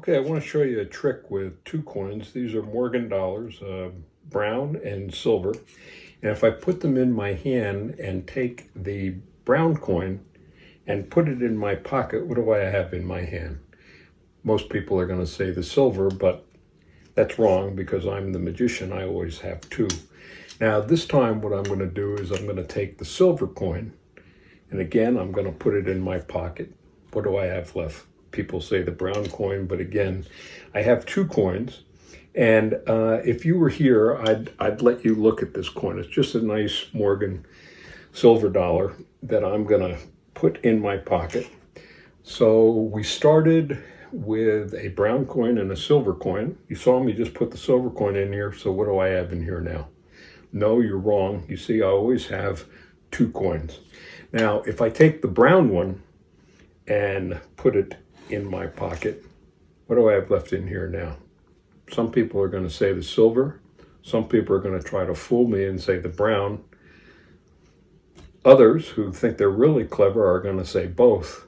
Okay, I want to show you a trick with two coins. These are Morgan dollars, brown and silver. And if I put them in my hand and take the brown coin and put it in my pocket, what do I have in my hand? Most people are going to say the silver, but that's wrong because I'm the magician. I always have two. Now, this time what I'm going to do is I'm going to take the silver coin, and again, I'm going to put it in my pocket. What do I have left? People say the brown coin, but again, I have two coins. And if you were here, I'd let you look at this coin. It's just a nice Morgan silver dollar that I'm gonna put in my pocket. So we started with a brown coin and a silver coin. You saw me just put the silver coin in here, so what do I have in here now? No, you're wrong. You see, I always have two coins. Now, if I take the brown one and put it in my pocket, what do I have left in here now? Some people are going to say the silver. Some people are going to try to fool me and say the brown. Others who think they're really clever are going to say both.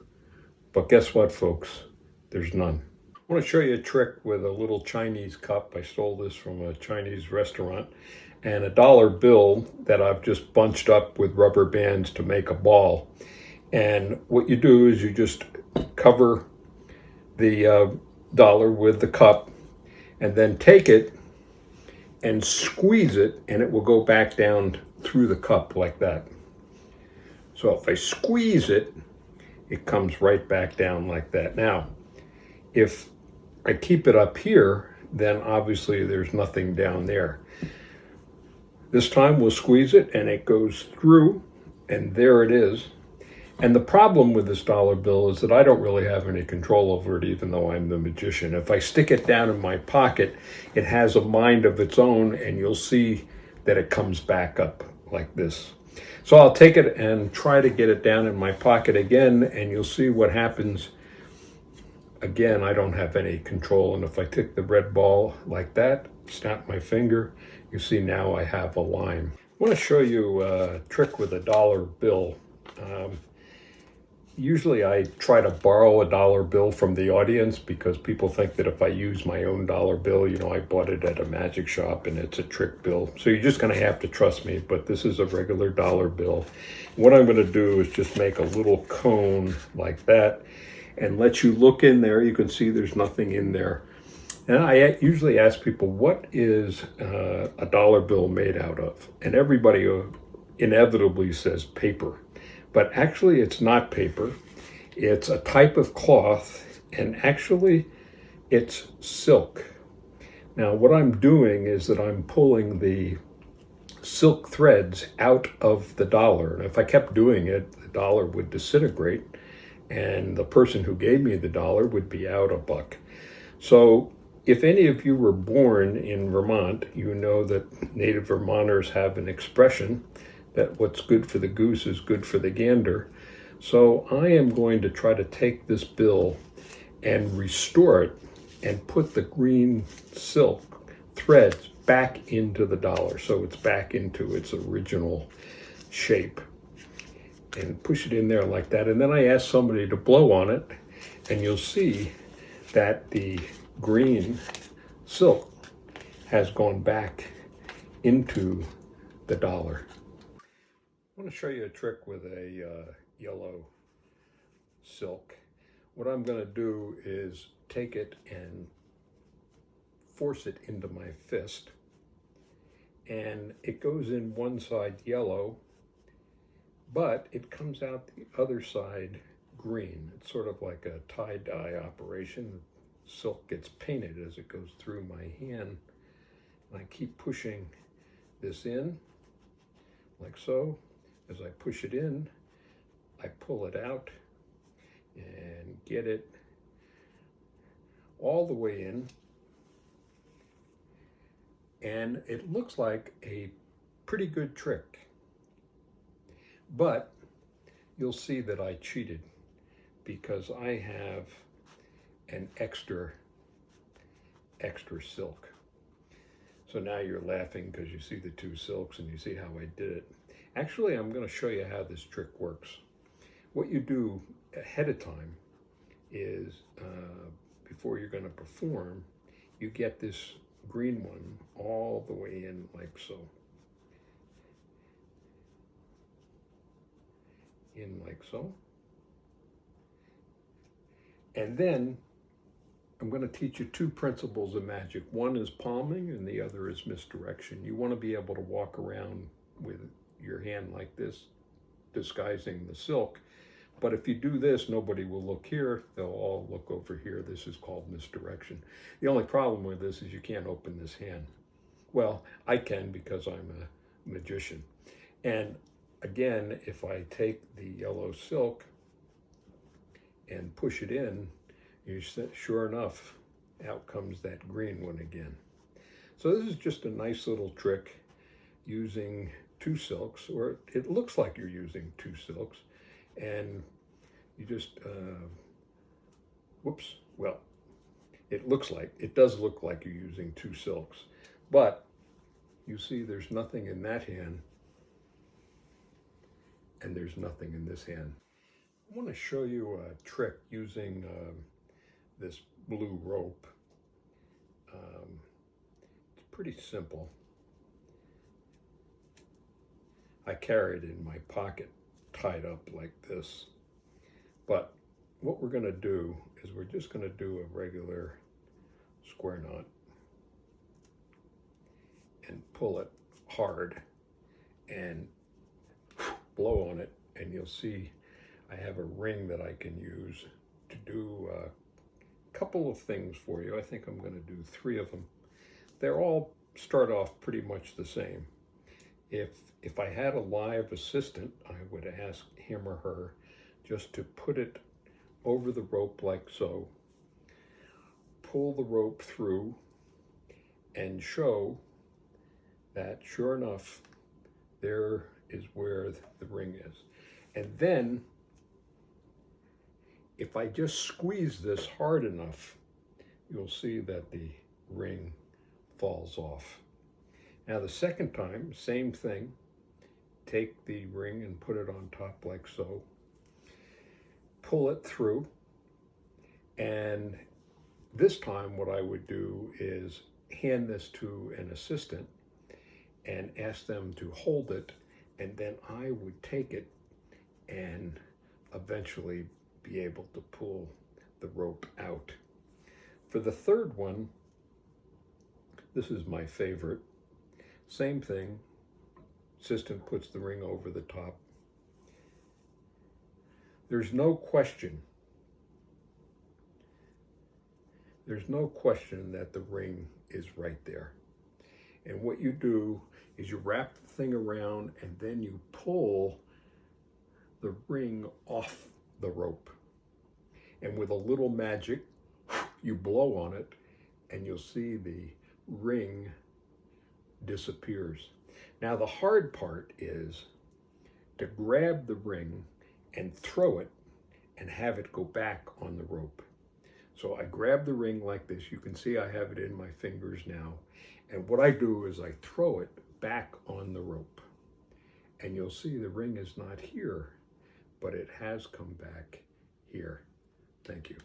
But guess what, folks? There's none. I want to show you a trick with a little Chinese cup. I stole this from a Chinese restaurant. And a dollar bill that I've just bunched up with rubber bands to make a ball. And what you do is you just cover the dollar with the cup and then take it and squeeze it, and it will go back down through the cup like that. So if I squeeze it, it comes right back down like that. Now, if I keep it up here, then obviously there's nothing down there. This time we'll squeeze it and it goes through, and there it is. And the problem with this dollar bill is that I don't really have any control over it, even though I'm the magician. If I stick it down in my pocket, it has a mind of its own, and you'll see that it comes back up like this. So I'll take it and try to get it down in my pocket again, and you'll see what happens. Again, I don't have any control. And if I take the red ball like that, snap my finger, you see now I have a line. I want to show you a trick with a dollar bill. Usually I try to borrow a dollar bill from the audience because people think that if I use my own dollar bill, I bought it at a magic shop and it's a trick bill. So you're just going to have to trust me, but this is a regular dollar bill. What I'm going to do is just make a little cone like that and let you look in there. You can see there's nothing in there. And I usually ask people, what is a dollar bill made out of? And everybody inevitably says paper. But actually it's not paper. It's a type of cloth, and actually it's silk. Now what I'm doing is that I'm pulling the silk threads out of the dollar. And if I kept doing it, the dollar would disintegrate and the person who gave me the dollar would be out a buck. So if any of you were born in Vermont, you know that native Vermonters have an expression that what's good for the goose is good for the gander. So I am going to try to take this bill and restore it and put the green silk threads back into the dollar so it's back into its original shape. And push it in there like that. And then I ask somebody to blow on it, and you'll see that the green silk has gone back into the dollar. I want to show you a trick with a yellow silk. What I'm going to do is take it and force it into my fist, and it goes in one side yellow, but it comes out the other side green. It's sort of like a tie-dye operation. Silk gets painted as it goes through my hand. And I keep pushing this in like so. As I push it in, I pull it out and get it all the way in. And it looks like a pretty good trick. But you'll see that I cheated because I have an extra silk. So now you're laughing because you see the two silks and you see how I did it. Actually, I'm going to show you how this trick works. What you do ahead of time is before you're going to perform, you get this green one all the way in like so. In like so. And then I'm going to teach you two principles of magic. One is palming and the other is misdirection. You want to be able to walk around with your hand like this, disguising the silk. But if you do this, nobody will look here. They'll all look over here. This is called misdirection. The only problem with this is you can't open this hand. Well, I can because I'm a magician. And again, if I take the yellow silk and push it in, sure enough, out comes that green one again. So this is just a nice little trick using two silks, or it looks like you're using two silks, and you just, whoops, well, it does look like you're using two silks, but you see there's nothing in that hand, and there's nothing in this hand. I want to show you a trick using this blue rope. It's pretty simple. I carry it in my pocket, tied up like this. But what we're going to do is we're just going to do a regular square knot and pull it hard and blow on it, and you'll see I have a ring that I can use to do a couple of things for you. I think I'm going to do 3 of them. They're all start off pretty much the same. If I had a live assistant, I would ask him or her just to put it over the rope like so, pull the rope through, and show that sure enough, there is where the ring is. And then, if I just squeeze this hard enough, you'll see that the ring falls off. Now the second time, same thing. Take the ring and put it on top like so. Pull it through. And this time what I would do is hand this to an assistant and ask them to hold it, and then I would take it and eventually be able to pull the rope out. For the third one, this is my favorite. Same thing, assistant puts the ring over the top. There's no question that the ring is right there. And what you do is you wrap the thing around and then you pull the ring off the rope. And with a little magic, you blow on it and you'll see the ring disappears. Now the hard part is to grab the ring and throw it and have it go back on the rope. So I grab the ring like this. You can see I have it in my fingers now. And what I do is I throw it back on the rope. And you'll see the ring is not here, but it has come back here. Thank you.